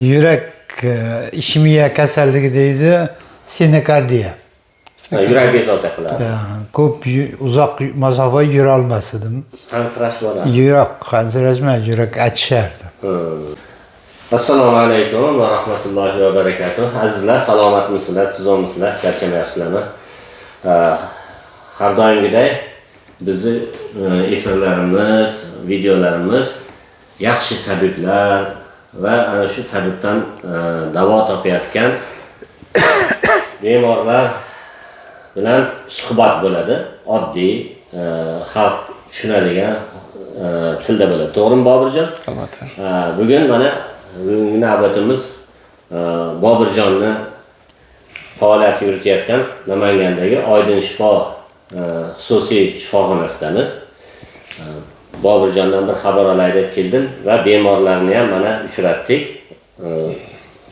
Yurak ishemiya kasalligi deydi, stenokardiya. Yurak bezovta qiladi. Ko'p uzoq masofa yura olmasdim. Qansirash bo'ladi. Yo'q, qansirashmaydi, yurak achishardi. Assalomu alaykum va rahmatullohi va barakatuh. Azizlar, salomatmisizlar, tuzommisizlar, charchamayapsizlarmi? Har doimgidek bizni efirlarimiz, videolarimiz yaxshi tabiblar va ana shu tabibdan davo topayotgan bemorlar bilan suhbat bo'ladi. Oddiy, xalq tushunadigan tilda bo'ladi. To'g'rimi, Bobirjon? Albatta. Bugun mana bugungi navbatimiz Bobirjonni faoliyat yuritayotgan Namangandagi Oydin shifo xususiy shifoxonasidamiz. Bobirjondan bir xabar olay deb keldim va bemorlarni ham mana uchratdik.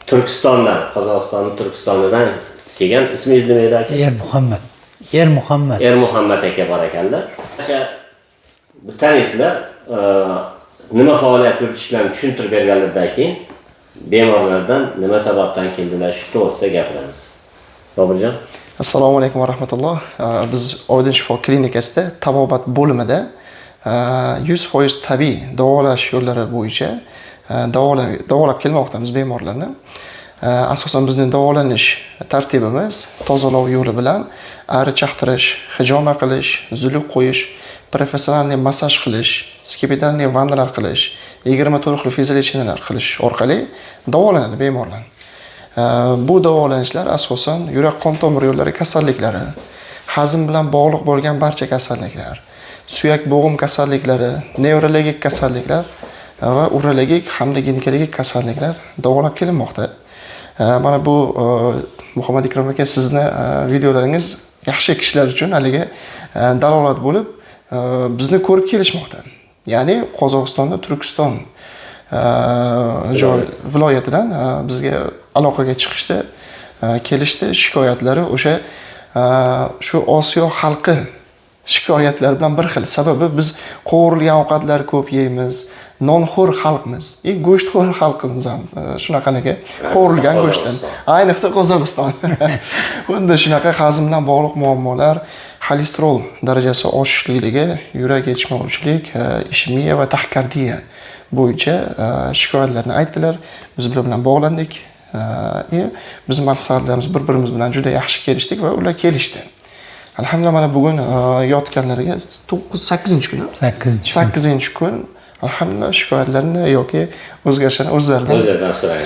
Turkistondan, Qozog'istonning Turkistonidan kelgan. Ismingiz nima edi aka? Ermuhammad aka bor ekanlar. Bu tanislar nima faoliyat yuritishlarini tushuntirib berganlardan keyin bemorlardan nima sababdan keldilar shu to'g'risida gapiramiz. Bobirjon. Assalomu alaykum va rahmatulloh. Biz Oydin shifo klinikasida tabobat bo'limida 100% tabiiy davolash yo'llari bo'yicha davolab kelmoqdamiz bemorlarni. Asosan bizning davolanish tartibimiz tozalov yo'li bilan ari chaqtirish, hijoma qilish, zuluk qo'yish, professional massaj qilish, skipidalniy vannalar qilish, 24 xil fiziologiylar qilish orqali davolanadi bemorlar. Bu davolanishlar asosan yurak qon tomir yo'llari kasalliklari, hazm bilan bog'liq bo'lgan barcha kasalliklar, suyak bo'g'im kasalliklari, nevrologik kasalliklar va urologik hamda ginekologik kasalliklar davolab kelinmoqda. Mana bu Muhammad Ikrom aka, sizni videolaringiz yaxshi kishilar uchun haligi dalolat bo'lib bizni ko'rib kelishmoqda. Ya'ni Qozog'istonda Turkiston viloyatidan bizga aloqaga chiqishdi, kelishdi, shikoyatlari o'sha shu Osiyo xalqi shikoyatlar bilan bir xil. Sababi biz qovurilgan ovqatlar ko'p yeymiz, nonxo'r xalqmiz. Go'shtxo'r xalqimiz ham shunaqaniki qovurilgan go'shtdan. Ayniqsa Qozog'iston. Bunda shunaqa hazm bilan bog'liq muammolar, xolesterol darajasi oshishlikligi, yurak yetishmovchilik, ishemiya va taxikardiya bo'yicha shikoyatlarni aytdilar. Biz bilan bog'landik. Bizning maqsadlarimiz bir-birimiz bilan juda yaxshi kelishdik va ular kelishdi. Alhamdulillah, mana bugun yotganlariga 8-kun. 8-kun. Alhamdulillah, shikoyatlarni yoki o'zgarishini o'zlaridan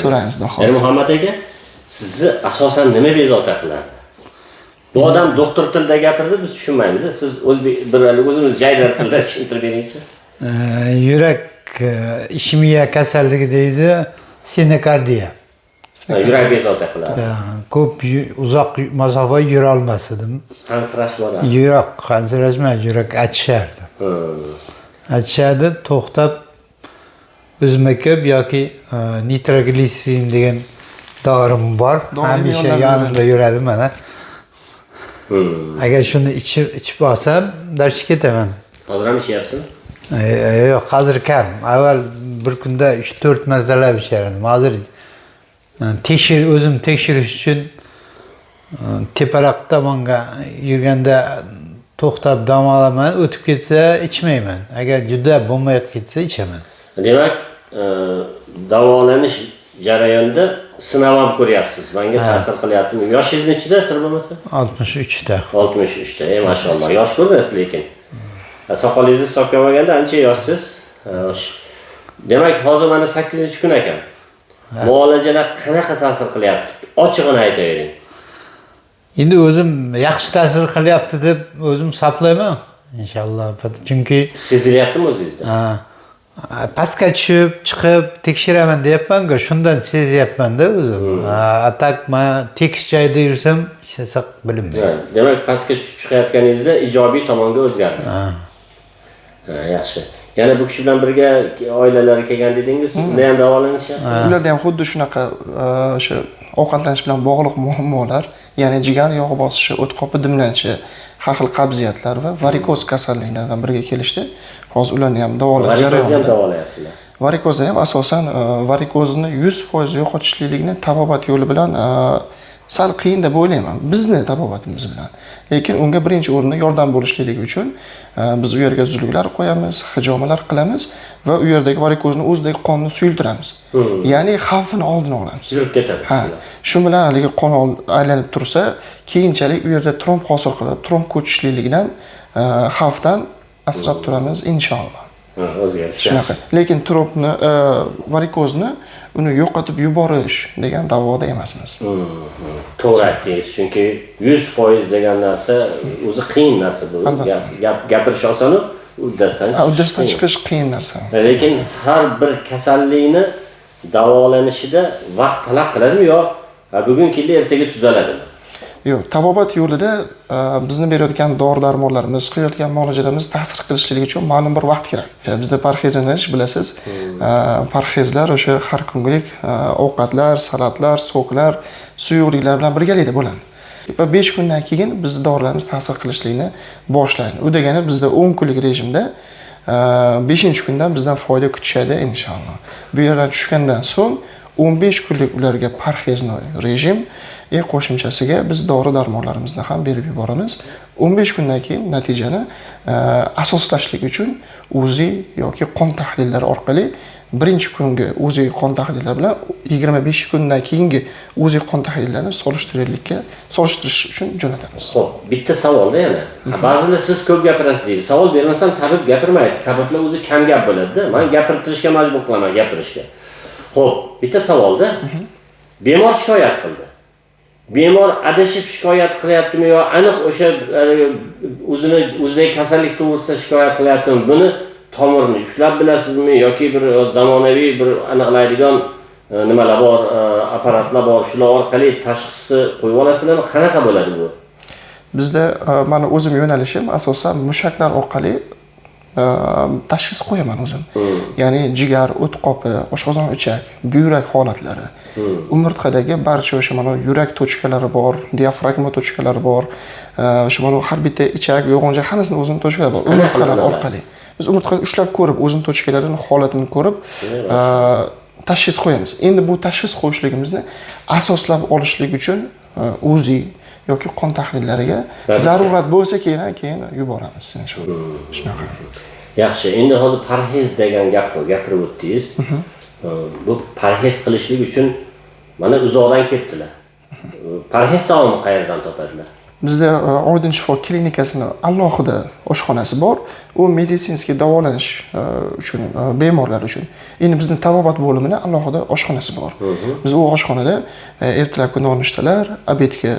so'raymiz. Muhammad aka, sizni asosan nima bezovta qiladi? Bu odam doktor tilida gapirdi, biz tushunmaymiz. Siz o'zimiz jaydar tilda tushuntirib beringchi. Yurak ishemiya kasalligi deydi, stenokardiya. Yurak bezovta qiladi. Ko'p uzoq masofa yura olmasdim. Qansirash bo'ladi. Yo'q, qansirashmaydi, yurak achishardi. Achishardi, to'xtab o'zimga ko'p yoki nitrogliserin degan dorim bor. Hamisha yonimda yuradi mana. Agar shuni ichib olsam, darshi ketaman. Hozir ham ichyapsizmi? Yo'q, hozir kam. Avval bir kunda 3-4 martalab ichardim. Hozir o'zim tekshirish uchun teparoq tomonga yurganda to'xtab dam olaman, o'tib ketsa ichmayman. Agar juda bo'lmayotib ketsa ichaman. Demak, davolanish jarayonida sinab ham ko'ryapsiz. Menga ta'sir qilyaptimi? Yoshingiz nechida, sir bo'lmasa? 63da. 63da. Mashalloh, yosh ko'rinasiz lekin. Soqolingiz so'kkamaganda ancha yoshsiz. Demak, hozir mana 8-kun ekan. Muolajalar qanaqa ta'sir qilyapti? Ochig'ini aytavering. Endi o'zim yaxshi ta'sir qilyapti deb o'zim hisoblayman. Inshaalloh. Chunki sezilyaptimi o'zingizda? Pastga tushib, chiqib tekshiraman deyapman-ku, shundan sezyapman-da o'zim. Atak men tekis joyda yursam, ishlasak bilinmaydi. Demak, pastga tushib chiqayotganingizda ijobiy tomonga o'zgardi. Yaxshi. Yana bu kishi bilan birga oilalari kelgan dedingiz, ular ham davolanishyapti. Ularda ham xuddi shunaqa o'sha ovqatlanish bilan bog'liq muammolar, ya'ni jigar yog'i bosishi, o't qopi dimlanishi, har xil qabziyatlar va varikoz kasalliklaridan birga kelishdi. Hozir ularni ham davolash jarayonida. Davolayapsizlar. Varikozda ham asosan varikozni 100% yo'qotishlikni tabobat yo'li bilan sal qiyin deb o'ylayman. Bizni tabobatimiz bilan. Lekin unga birinchi o'rinda yordam bo'lishligi uchun biz u yerga uzilliklar qo'yamiz, hijomalar qilamiz va u yerdagi varikozni o'zidagi qonni suyultiramiz. Ya'ni xavfini oldini olamiz. Yurib ketadi. Ha, shu bilan haligi qon aylanib tursa, keyinchalik u yerda tromb hosil qilib, tromb ko'chishligidan xavfdan asrab turamiz inshaalloh. O'zgarish. Shunaqa. Lekin trombni, varikozni uni yo'qotib yuborish degan da'voda emasmiz. To'g'ri aytdingiz, chunki 100% degan narsa o'zi qiyin narsa bu. Gapirish oson, Uddasidan chiqish qiyin narsa. Lekin har bir kasallikni davolanishida vaqt talab qiladimi yo bugun keldi ertaga tuzaladimi? Yo'q, tabobat yo'lida bizni berayotgan dori-darmonlarimiz, qilayotgan muolajalarimiz ta'sir qilishligi uchun ma'lum bir vaqt kerak. Bizda parhezlanish bilasiz, parhezlar o'sha har kunlik ovqatlar, salatlar, soklar, suyuqliklar bilan birgalikda bo'ladi. Va 5 kundan keyin biz dorilarimiz ta'sir qilishlikni boshlaydi. U degani bizda 10 kunlik rejimda 5-kundan bizdan foyda kutishadi inshaalloh. Bu yerdan tushgandan so'ng 15 kunlik ularga parhezli rejim qo'shimchasiga biz dori-darmonlarimizni ham berib yuboramiz. 15 kundan keyin natijani asoslashlik uchun UZI yoki qon tahlillari orqali birinchi kungi UZI qon tahlillari bilan 25 kundan keyingi UZI qon tahlillerini solishtirish uchun jo'natamiz. Xo'p, bitta savolda yana. Ba'zida siz ko'p gapirasiz deydi. Savol bermasam tabib gapirmaydi. Tabiblar o'zi kam gap bo'ladi-da. Men gapirtirishga majbur qilaman, gapirishga. Xo'p, bitta savolda bemor shikoyat qildi. Bemor adashib shikoyat qilyaptimi yo aniq o'sha o'zidagi kasallik to'g'risida shikoyat qilyaptimi? Buni tomirini ushlab bilasizmi yoki bir zamonaviy bir aniqlaydigan nimalar bor, apparatlar bor, shular orqali tashxisni qo'yib olasizlarmi? Qanaqa bo'ladi bu? Bizda mana o'zim yo'nalishim asosan mushaklar orqali tashxis qo'yaman o'zim. Ya'ni jigar, o't qopi, oshqozon ichak, buyrak holatlari. Umurtqadagi barcha o'sha mana yurak tochkalari bor, diafragma tochkalari bor. O'sha mana har bitta ichak, yo'g'onja hammasini o'zining tochkalari bor. Umurtqalar orqali. Biz umurtqani ushlab ko'rib, o'zining tochkalarini, holatini ko'rib, tashxis qo'yamiz. Endi bu tashxis qo'yishligimizni asoslab olishlik uchun UZI yoki qon tahlillariga zarurat bo'lsa keyin yuboramiz inshaalloh. Shunaqa. Yaxshi, endi hozir parhez degan gapirib o'tdingiz. Bu parhez qilishlik uchun mana uzoqdan ketdilar. Parhez taomi qayerdan topadilar? Bizda Oydin shifo klinikasining alohida oshxonasi bor. U meditsinskiy davolanish uchun, bemorlar uchun. Endi bizning tabobat bo'limini alohida oshxonasi bor. Biz u oshxonada ertalabki nonushtalar, obedga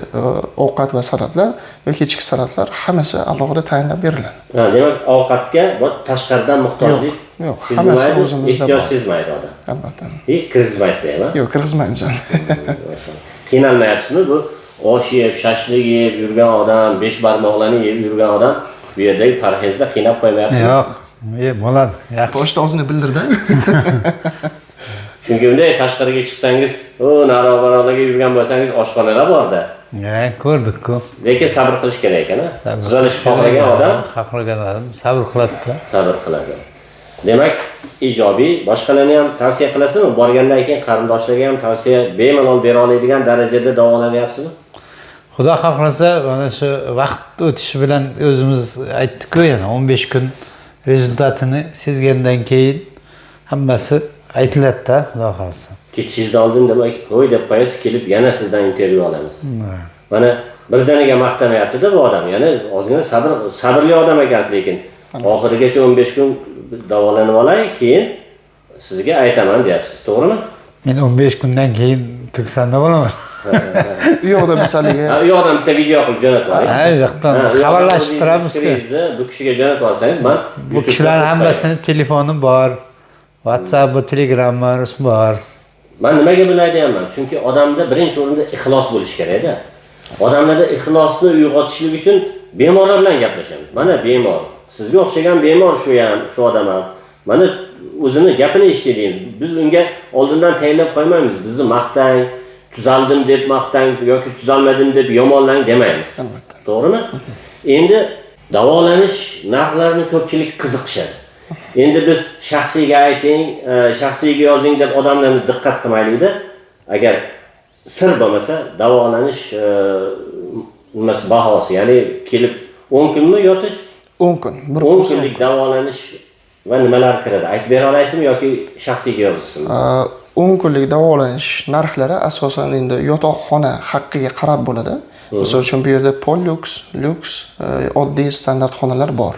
ovqat va salatlar va kechki salatlar hammasi alohida tayinlab beriladi. Demak, ovqatga tashqaridan muhtojlik yo'q, hammasi o'zimizda bor. Ehtiyoj sezmaydi odam. Albatta. Kirgizmaysizmi? Yo'q, kirgizmaymiz. Qiynalmayapsizmi bu? Osh yeb, shashlik yeb yurgan odam, 5 barmoqlarni yeb yurgan odam bu yerdagi parhezda qiynab qo'ymayapti. Yo'q, bo'ladi. Yaxshi. Boshda o'zini bildirdi. Chunki bunday tashqariga chiqsangiz, nariroqlarga yurgan bo'lsangiz, oshxonalar bor-da. Ko'rdik-ku. Lekin sabr qilish kerak ekan-a. Tuzalish xohlagan odam sabr qiladi-da. Sabr qiladi. Demak, ijobiy, boshqalarni ham tavsiya qilasizmi? Borgandan keyin qarindoshlarga ham tavsiya bemalol bera oladigan darajada davolanyapsizmi? Xudo xohlasa, mana shu vaqt o'tishi bilan o'zimiz aytdik-ku, yana 15 kun rezultatini sezgandan keyin hammasi aytiladi-da, Xudo xohlasa. Ketishingizdan oldin demak, qo'y deb qo'yasiz, kelib yana sizdan intervyu olamiz. Mana birdaniga maqtamayapti-da bu odam, yana ozgina sabrli odam ekansiz, lekin oxirigacha 15 kun davolanib olay, keyin sizga aytaman deyapsiz, to'g'rimi? Men 15 kundan keyin Turkistonda bo'laman. U yoqda bizlarga u yoqdan bitta video qilib jo'natib oling. U yoqdan xabarlashib turamiz-ku. Bu kishiga jo'natib olsangiz, men bu kishilarning hammasini telefoni bor, WhatsApp va Telegram bor. Men nimaga bunday deyapman? Chunki odamda birinchi o'rinda ixlos bo'lish kerak-da. Odamlarda ixlosni uyg'otishlik uchun bemorlar bilan gaplashamiz. Mana bemor, sizga o'xshagan bemor shu odam ham. Mana o'zini gapini eshitdingiz. Biz unga oldindan tayinlab qo'ymaymiz. Bizni maqtang, tuzaldim deb maqtang yoki tuzalmadim deb yomonlang demaymiz. To'g'rimi? Endi davolanish narxlarini ko'pchilik qiziqishadi. Endi biz shaxsiyga ayting, shaxsiyga yozing deb odamlarni diqqat qilmaylikda. Agar sir bo'lmasa, davolanish nimasi bahosi, ya'ni kelib 10 kunmi yotish? 10 kun. 10 kunlik davolanish va nimalar kiradi? Aytib bera olasizmi yoki shaxsiyga yozasizmi? 10 kunlik davolanish narxlari asosan endi yotoqxona haqqiga qarab bo'ladi. Misol uchun bu yerda Pollux, Lux, oddiy standart xonalar bor.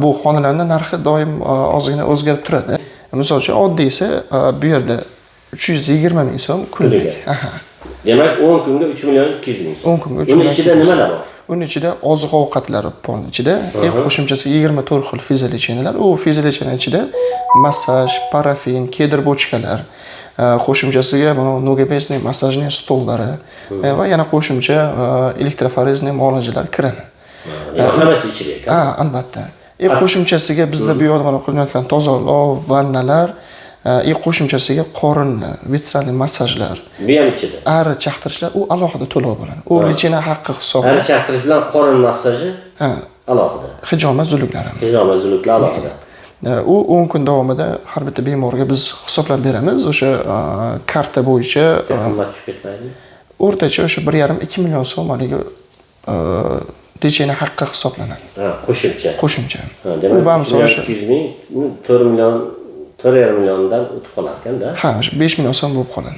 Bu xonalarning narxi doim ozgina o'zgarib turadi. Misol uchun oddiysi bu yerda 320 ming so'm kunlik. Demak 10 kunga 3 million 200 ming so'm. 10 kunga 3 million. Uning ichida nimalar bor? Uning ichida oziq-ovqatlar bor ichida. Qo'shimchasi 24 xil fiziolecheniyalar. U fiziolecheniyalar ichida massaj, parafin, kedr bochkalar, qo'shimchasiga mana nogabesniy massajniy stollari va yana qo'shimcha elektroforezniy muolajalar kiradi. Hammasi ichida ekan. Albatta. Qo'shimchasiga bizda bu yerda mana qilinayotgan tozalov, vannalar, qo'shimchasiga qorinni, vitsalli massajlar. Bu ham ichida. Ari chaqtirishlar u alohida to'lov bo'ladi. U lichena haqqi hisobida. Ari chaqtirish bilan qorin massaji alohida. Hijoma zuluklar ham. Hijoma zuluklar alohida. U 10 kun davomida har bitta bemorga biz hisoblab beramiz. O'sha karta bo'yicha qimmat tushib ketmaydi. O'rtacha o'sha 1,5-2 million so'm haligi lichena haqqi hisoblanadi. Qo'shimcha. Demak, 200 ming, 4 million 4,5 milliondan o'tib qolar ekanda. Ha, 5 million so'm bo'lib qoladi.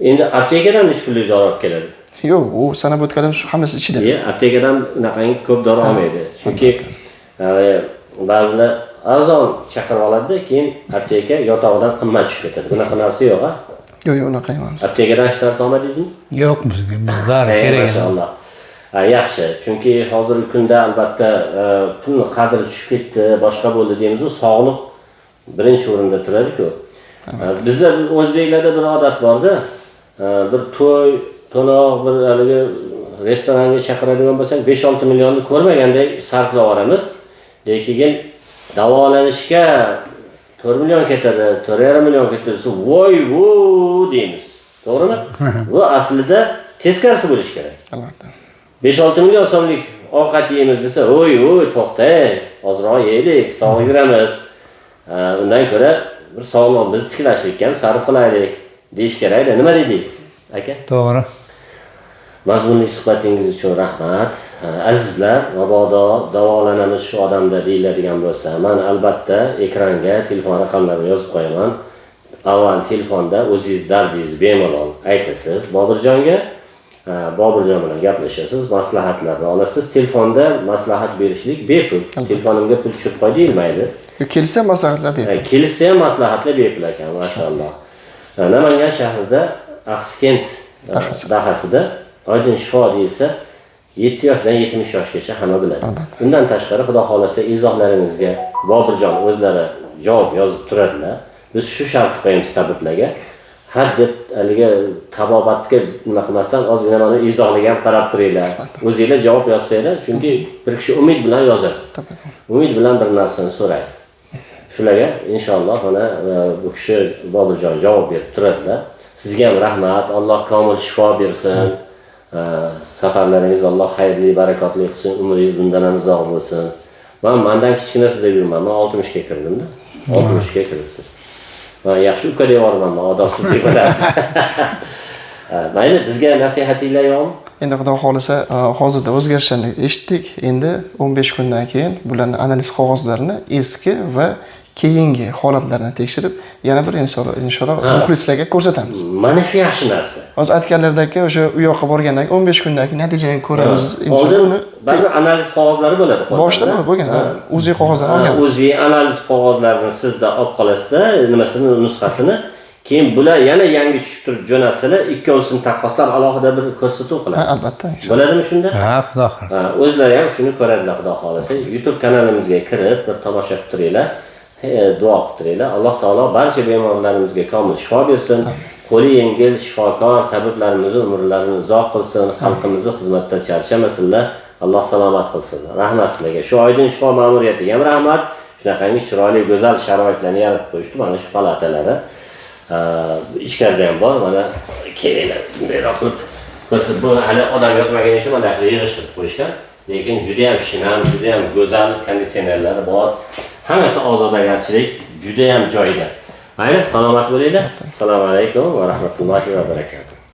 Endi aptekadan necha pullik dori olib keladi? Yo'q, u sanab o'tganim shu hammasi ichida. Aptekadan unaqangi ko'p dori olmaydi. Chunki ba'zilar arzon chaqirib oladi, keyin apteka yotog'idan qimmat tushib ketadi. Bunaqa narsa yo'q-a? Yo'q, unaqa emas. Aptekadan hech narsa olmadingizmi? Yo'q, bizlar kerak. Maşallah. Yaxshi. Chunki hozirgi kunda albatta pulning qadri tushib ketdi, boshqa bo'ldi deymiz, sog'liq birinchi o'rinda turadi-ku. Bizda o'zbeklarda bir odat bor-da, bir to'y, to'noq, bir haligi restoranga chaqiradigan bo'lsak, 5-6 millionni ko'rmagandek sarflab yuboramiz. Lekin davolanishga 4 million ketadi, 4,5 million ketadi, voy-vo deymiz. To'g'rimi? Bu aslida teskarisi bo'lish kerak. Albatta. 5-6 million so'mlik ovqat yeymiz desa, "Voy, to'xtang, ozroq yeylik, sog'ib yuramiz." Undan ko'ra bir sog'lig'imizni tiklashlikka ham sarf qilaylik deyish kerak-da. Nima dedingiz, aka? To'g'ri. Mazmunli suhbatingiz uchun rahmat. Azizlar, mabodo davolanamiz shu odamda deyiladigan bo'lsa, men albatta ekranga telefon raqamlarini yozib qo'yaman. Avval telefonda o'zingiz dardingizni bemalol aytasiz Bobirjonga. Bobirjon bilan gaplashasiz, maslahatlarni olasiz. Telefonda maslahat berishlik bepul. Telefonimga pul tushib qo'y deyilmaydi. Kelsa maslahatlar bepul. Kelsa ham maslahatlar bepul ekan, maşallah. Namangan shahrida Axsikent dahasida Oydin shifo deyilsa 7 yoshdan 70 yoshgacha hamma biladi. Bundan tashqari xudo xolasa izohlaringizga Bobirjon o'zlari javob yozib turadilar. Biz shu shart qo'yamiz tabiblarga. Har deb haligi tabobatga nima qilmasdan ozgina mana izohliga ham qarab turinglar. O'zingizlar javob yozsanglar, chunki bir kishi umid bilan yozadi. Umid bilan bir narsani so'raydi. Shularga inshaalloh mana bu kishi Bobirjon javob berib turadilar. Sizga ham rahmat, Alloh komil shifo bersin. Safarlaringiz Alloh xayrli, barakotli qilsin, umringiz bundan ham uzoq bo'lsin. Mendan kichkina sizda yurman, men 60 ga kirdim-da. 60 ga kiribsiz. Men yaxshi uka devorman, odobsizlik bilan. Mayli, bizga nasihatinglar yo'qmi? Endi xudo xolasa hozirda o'zgarishlarni eshitdik. Endi 15 kundan keyin bularning analiz qog'ozlarini eski va keyingi holatlarni tekshirib, yana bir inshaalloh muxlislarga ko'rsatamiz. Mana shu yaxshi narsa. Hozir aytganlaridek o'sha u yoqqa borgandan keyin 15 kundan keyin natijani ko'ramiz. Oldin baribir analiz qog'ozlari bo'ladi. Boshida bo'lgan. O'zi qog'ozlarni olganmiz. O'zi analiz qog'ozlarini sizda olib qolasizda, nimasini nusxasini, keyin bular yana yangi tushib turib jo'natsalar, ikkovsini taqqoslab alohida bir ko'rsatuv qilamiz. Albatta. Bo'ladimi shunda? Ha, xudo xolasa. O'zlari ham shuni ko'radilar, xudo xolasa. YouTube kanalimizga kirib, bir tomosha qilib turinglar. Duo qilib turinglar. Alloh taolo barcha bemorlarimizga komil shifo bersin. Qo'li yengil shifokor tabiblarimizni umrlarini uzoq qilsin, xalqimizni xizmatda charchamasinlar. Alloh salomat qilsin. Rahmat sizlarga. Shu Oydin shifo ma'muriyatiga ham rahmat. Shunaqangi chiroyli, go'zal sharoitlarni yaratib qo'yishdi mana shu palatalari. Ichkarida ham bor, mana kelinglar. Bunday qilib ko'rsatib, bu hali odam yotmagan ishni mana yig'ishtirib qo'yishgan. lekin juda ham shinam, juda ham go'zal konditsionerlari bor. Hammasi ozodagarchilik, juda ham joyida. Mayli, salomat bo'linglar. Assalomu alaykum va rahmatullohi va barakatuh.